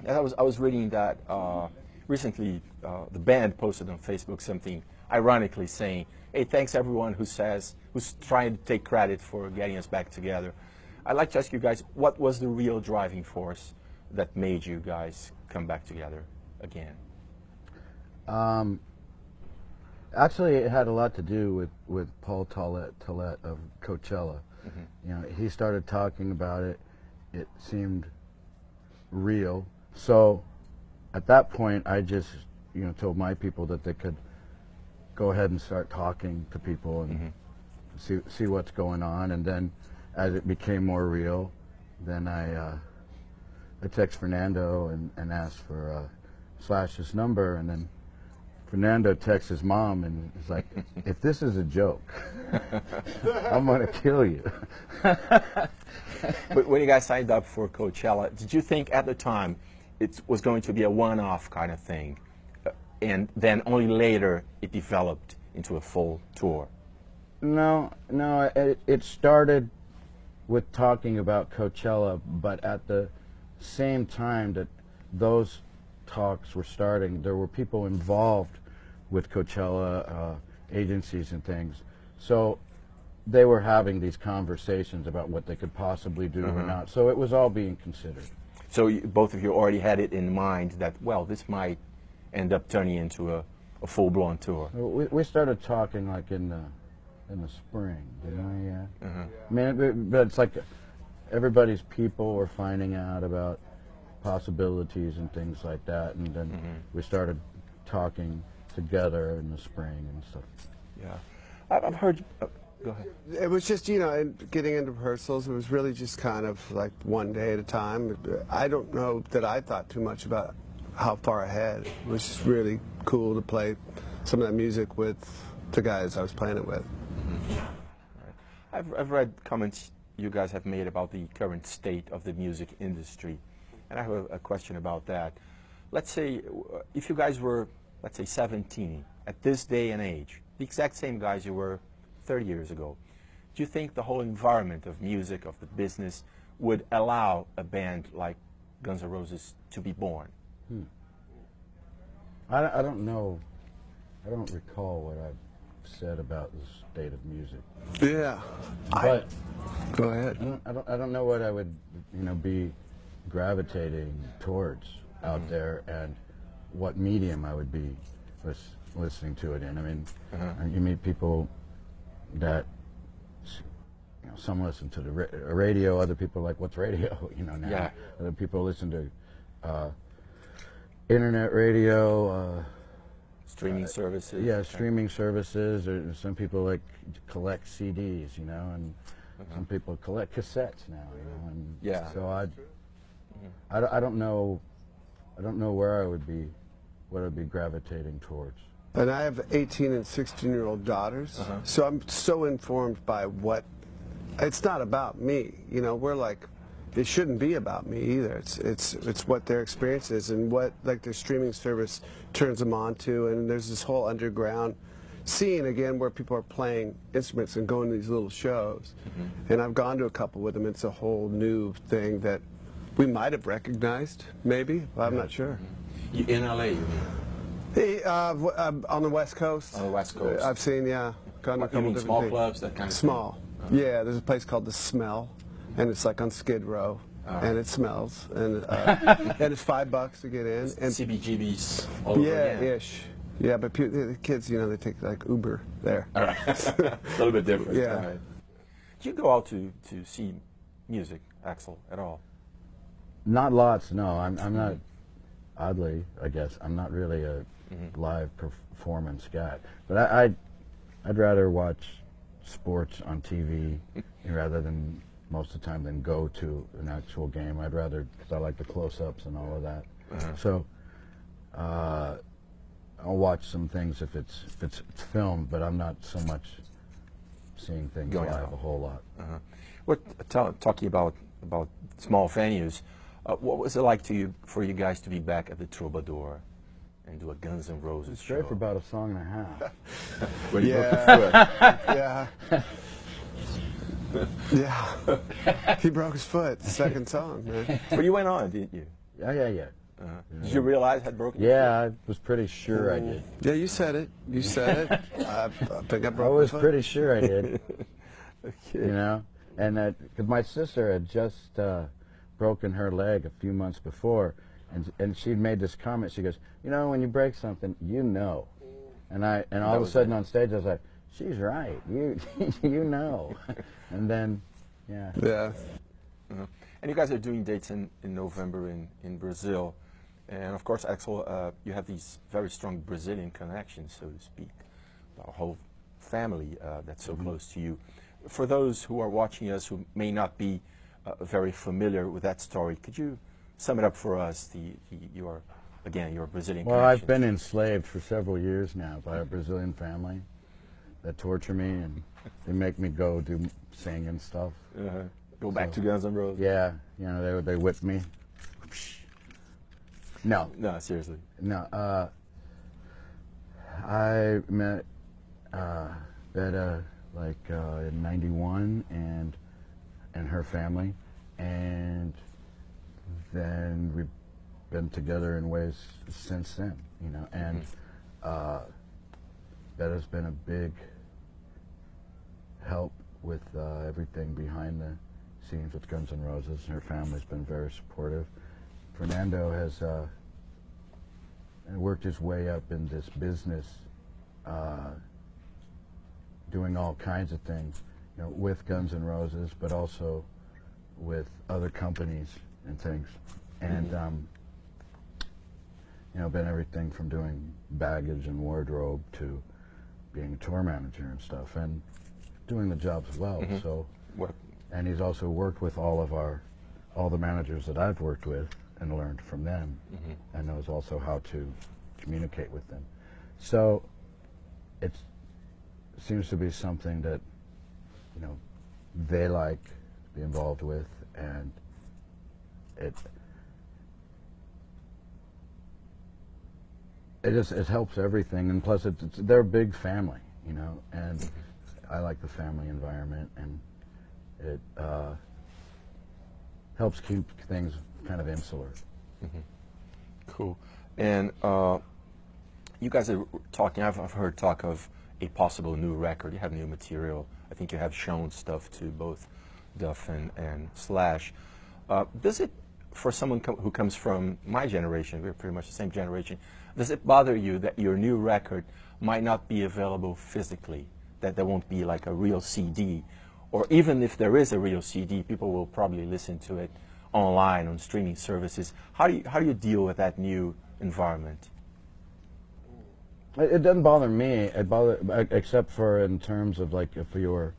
I was reading that recently. The band posted on Facebook something ironically saying, "Hey, thanks everyone who's trying to take credit for getting us back together." I'd like to ask you guys, what was the real driving force that made you guys come back together again? Actually, it had a lot to do with Paul Tollett of Coachella. You know, he started talking about it. It seemed real. So at that point, I just, told my people that they could go ahead and start talking to people and see what's going on. And then as it became more real, then I text Fernando and asked for Slash's number, and then Fernando texts his mom and is like, "If this is a joke, I'm going to kill you." But when you guys signed up for Coachella, did you think at the time it was going to be a one-off kind of thing, and then only later it developed into a full tour? No, it started with talking about Coachella, but at the same time that those talks were starting, there were people involved with Coachella, agencies and things. So they were having these conversations about what they could possibly do or not. So it was all being considered. So both of you already had it in mind that, well, this might end up turning into a full-blown tour. We started talking like in the spring, yeah. I mean, but it's like everybody's people were finding out about possibilities and things like that, and then we started talking together in the spring and stuff. Yeah, I've heard. Go ahead. It was just, getting into rehearsals. It was really just kind of like one day at a time. I don't know that I thought too much about how far ahead. It was just really cool to play some of that music with the guys I was playing it with. Right. I've read comments you guys have made about the current state of the music industry, and I have a question about that. Let's say if you guys were, let's say, 17 at this day and age, the exact same guys you were 30 years ago, do you think the whole environment of music, of the business, would allow a band like Guns N' Roses to be born? I don't know. I don't recall what I've said about the state of music. Yeah. But go ahead. I don't know what I would, be gravitating towards out there, and what medium I would be listening to it in. I mean, you meet people that, some listen to the radio, other people are like, "What's radio?" Now. Yeah. Other people listen to internet radio, streaming services. Yeah, streaming services. Or some people like collect CDs, and some people collect cassettes now, And yeah. So I don't know. I don't know where I would be, what I'd be gravitating towards. And I have 18 and 16-year-old daughters, so I'm so informed by what. It's not about me, We're like, it shouldn't be about me either. It's what their experience is and what their streaming service turns them on to, and there's this whole underground scene again where people are playing instruments and going to these little shows. And I've gone to a couple with them. It's a whole new thing that we might have recognized, maybe. But I'm not sure. In LA, you mean? Hey, on the West Coast. On the West Coast. I've seen, yeah. Gone to a couple different small things. clubs, that kind of Small. Yeah, there's a place called The Smell, and it's like on Skid Row, and it smells, and and it's $5 to get in. And CBGB's all over again. Yeah, ish. Yeah, but the kids, they take like Uber there. All right. A little bit different. Yeah. Right. Do you go out to see music, Axel, at all? Not lots, no. I'm not, oddly, I guess, I'm not really a live performance guy. But I'd rather watch sports on TV rather than, most of the time, than go to an actual game. I'd rather, because I like the close-ups and all of that. So I'll watch some things if it's filmed, but I'm not so much seeing things Going live out. a whole lot. Talking about small venues, what was it like for you guys to be back at the Troubadour and do a Guns N' Roses show? Straight for about a song and a half. When you broke Yeah. Yeah. He broke his foot, second song, man. But you went on, didn't you? Yeah. Did you realize had broken? Yeah, I was pretty sure I did. Yeah, you said it. You said it. I think I I broke was my foot. pretty sure I did. Okay. You know, and because my sister had just broken her leg a few months before, and she'd made this comment. She goes, "You know, when you break something, you know." And all of a sudden on stage, I was like, "She's right. You you know." And then, yeah. Yeah. And you guys are doing dates in November in Brazil. And of course, Axel, you have these very strong Brazilian connections, so to speak. The whole family that's so close to you. For those who are watching us who may not be very familiar with that story, could you sum it up for us? Your Brazilian Well, connections? I've been enslaved for several years now by a Brazilian family that torture me, and they make me go do sing and stuff. Go back to Guns N' Roses? Yeah, you know, they whip me. No. No, seriously. No, I met Betta in '91 and her family, and then we've been together in ways since then, you know, and Betta's been a big help with everything behind the scenes with Guns N' Roses, and her family's been very supportive. Fernando has worked his way up in this business, doing all kinds of things, you know, with Guns N' Roses, but also with other companies and things, and you know, been everything from doing baggage and wardrobe to being a tour manager and stuff, and doing the jobs well. So, and he's also worked with all the managers that I've worked with and learned from them, and knows also how to communicate with them. So it seems to be something that, you know, they like to be involved with, and it helps everything, and plus they're a big family, you know, and I like the family environment, and it helps keep things kind of insular. Cool. And you guys are talking, I've heard talk of a possible new record. You have new material. I think you have shown stuff to both Duff and Slash. Does it, for someone who comes from my generation, we're pretty much the same generation, does it bother you that your new record might not be available physically, that there won't be like a real CD? Or even if there is a real CD, people will probably listen to it online on streaming services. How do you deal with that new environment? It doesn't bother me. It except for in terms of like if you're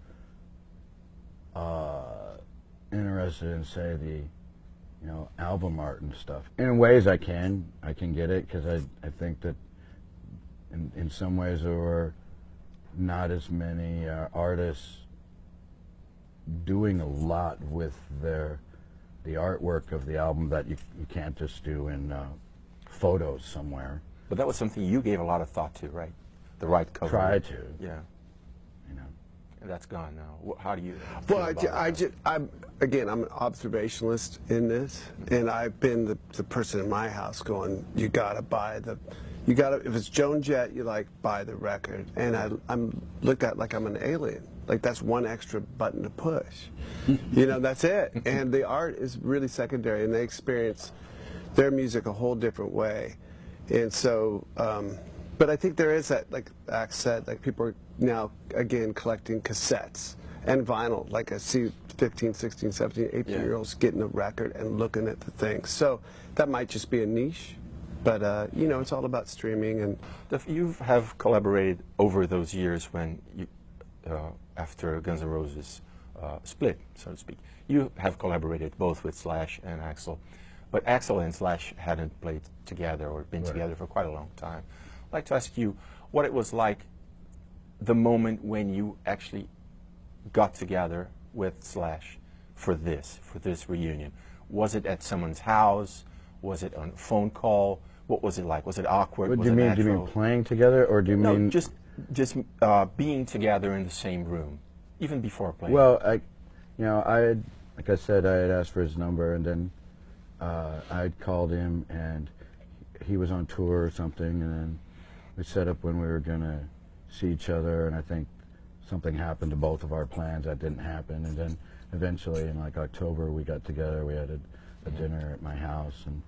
interested in, say, the, you know, album art and stuff. In ways I can get it, because I think that in some ways there were not as many artists doing a lot with the artwork of the album that you can't just do in photos somewhere. But that was something you gave a lot of thought to, right? The right cover. Try to. Yeah. You know. And that's gone now. How do you? Well, I'm an observationalist in this, and I've been the person in my house going, you gotta buy if it's Joan Jett, you like buy the record, and I'm looked at like I'm an alien. Like that's one extra button to push. You know, that's it. And the art is really secondary, and they experience their music a whole different way. And so, but I think there is that, like Ax said, like people are now, again, collecting cassettes and vinyl. Like I see 15, 16, 17, 18-year-olds getting a record and looking at the things. So that might just be a niche, but you know, it's all about streaming. And you have collaborated over those years when you, after Guns N' Roses split, so to speak. You have collaborated both with Slash and Axl. But Axl and Slash hadn't played together or been together for quite a long time. I'd like to ask you what it was like, the moment when you actually got together with Slash for this reunion. Was it at someone's house? Was it on a phone call? What was it like? Was it awkward? What was do you it mean? natural? Do you mean playing together, or do you mean just being together in the same room, even before playing? Well, like I said, I had asked for his number, and then I'd called him, and he was on tour or something, and then we set up when we were going to see each other, and I think something happened to both of our plans that didn't happen, and then eventually in like October we got together, we had a dinner at my house, and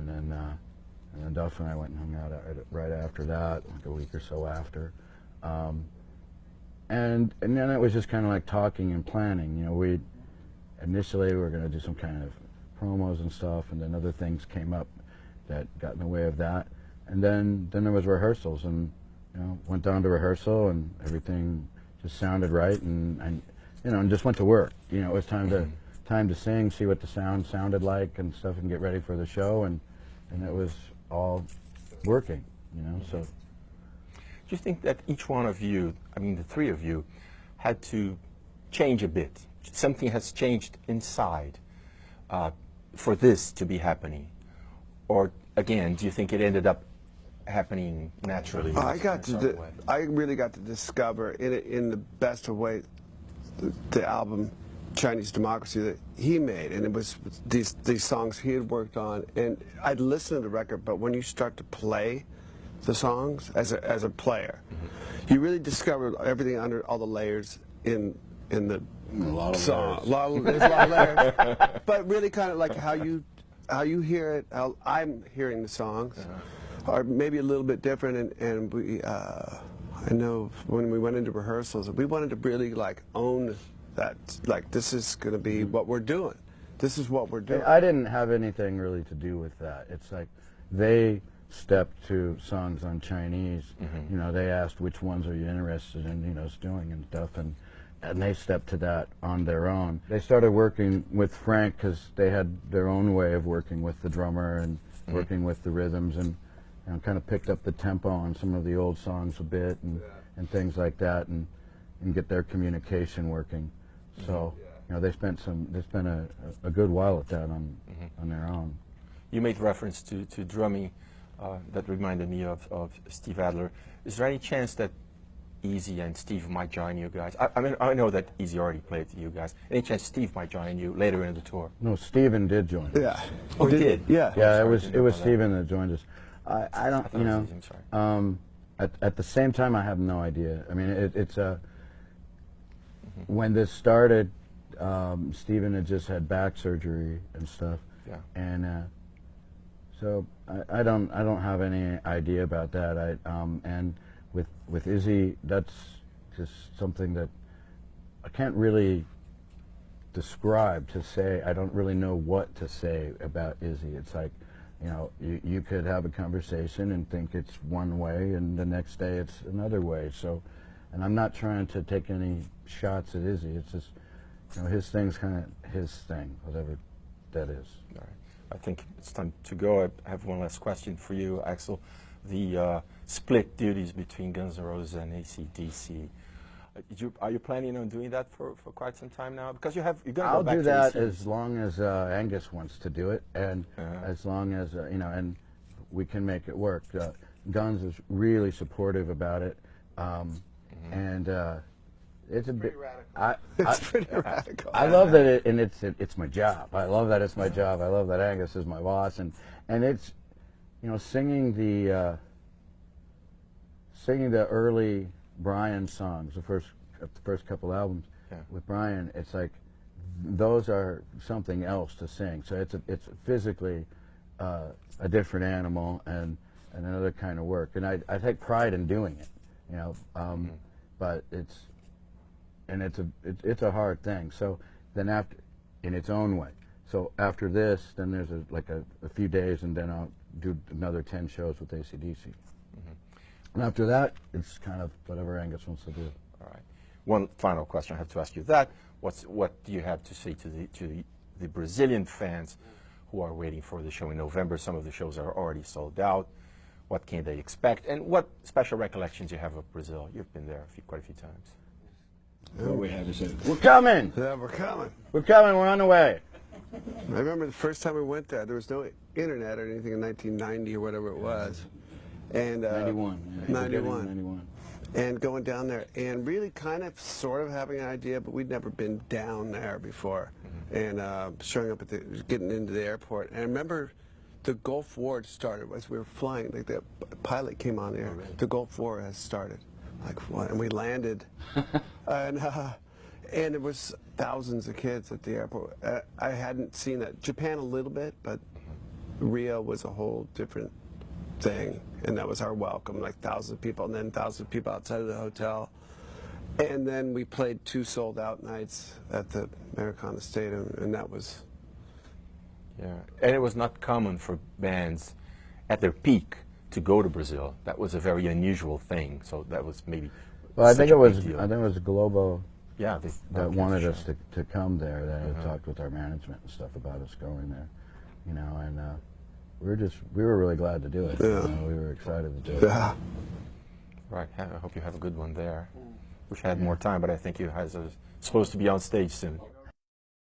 then Duff and I went and hung out right after that, like a week or so after. And then it was just kind of like talking and planning. You know, initially we were going to do some kind of promos and stuff, and then other things came up that got in the way of that. And then there was rehearsals, and you know, went down to rehearsal, and everything just sounded right, and you know, and just went to work. You know, it was time to sing, see what the sound sounded like and stuff, and get ready for the show, and it was all working. You know, so. Do you think that each one of you, I mean the three of you, had to change a bit? Something has changed inside for this to be happening? Or again, do you think it ended up happening naturally? I really got to discover in the best of ways the album Chinese Democracy that he made, and it was these songs he had worked on, and I'd listen to the record, but when you start to play the songs as a player, you really discover everything under all the layers in the song. There's a lot of layers, but really kind of like how you hear it, how I'm hearing the songs, are maybe a little bit different. And we, I know when we went into rehearsals, we wanted to really like own that. Like, this is going to be what we're doing. This is what we're doing. I didn't have anything really to do with that. It's like they stepped to songs on Chinese. You know, they asked which ones are you interested in, you know, doing and stuff, and they stepped to that on their own. They started working with Frank because they had their own way of working with the drummer and working with the rhythms, and you know, kind of picked up the tempo on some of the old songs a bit, and things like that, and get their communication working. So you know, they spent a good while at that on their own. You made reference to drumming. That reminded me of Steve Adler. Is there any chance that Easy and Steve might join you guys? I mean, I know that Easy already played to you guys. Any chance Steve might join you later in the tour? No, Steven did join us. Yeah. Oh, he did? Yeah. Yeah, it was Steven that joined us. I don't, you know, at the same time, I have no idea. I mean, it's a, when this started, Steven had just had back surgery and stuff. Yeah. And so I don't have any idea about that. And with Izzy, that's just something that I can't really describe to say. I don't really know what to say about Izzy. It's like, you know, you could have a conversation and think it's one way, and the next day it's another way. So, and I'm not trying to take any shots at Izzy. It's just, you know, his thing's kind of his thing, whatever that is. All right. I think it's time to go. I have one last question for you, Axel. The split duties between Guns N' Roses and AC/DC. Are you planning on doing that for quite some time now? Because you're going to go back to I'll do that AC. as long as Angus wants to do it, and as long as you know, and we can make it work. Guns is really supportive about it, and it's a bit radical. It's pretty radical. I love that and it's my job. I love that it's my job. I love that Angus is my boss, and it's, you know, singing the early Brian songs, the first couple albums with Brian. It's like those are something else to sing. So it's physically a different animal and another kind of work, and I take pride in doing it, you know. But it's a hard thing. So then after, in its own way. So after this, then there's a few days, and then I'll do another 10 shows with AC/DC. And after that, it's kind of whatever Angus wants to do. All right. One final question I have to ask you. What do you have to say to the Brazilian fans who are waiting for the show in November? Some of the shows are already sold out. What can they expect? And what special recollections you have of Brazil? You've been there quite a few times. What we have to say? We're coming. Yeah, we're coming. We're coming. We're on the way. I remember the first time we went there was no internet or anything in 1990 or whatever it was. And 91. 91. And going down there and really kind of sort of having an idea, but we'd never been down there before. and showing up at getting into the airport. And I remember the Gulf War started as we were flying. Like the pilot came on air. Oh, really? The Gulf War has started. Like what? And we landed, and there was thousands of kids at the airport. I hadn't seen that. Japan a little bit, but Rio was a whole different thing, and that was our welcome. Like thousands of people, and then thousands of people outside of the hotel. And then we played 2 sold-out nights at the Americana Stadium, and that was... Yeah, and it was not common for bands at their peak to go to Brazil. That was a very unusual thing, so that was maybe well, I think it was Globo yeah, that wanted us to come there, that had talked with our management and stuff about us going there, you know, and we were really glad to do it. Yeah. You know, we were excited to do it. Yeah. Right, I hope you have a good one there. Wish I had more time, but I think you guys are supposed to be on stage soon.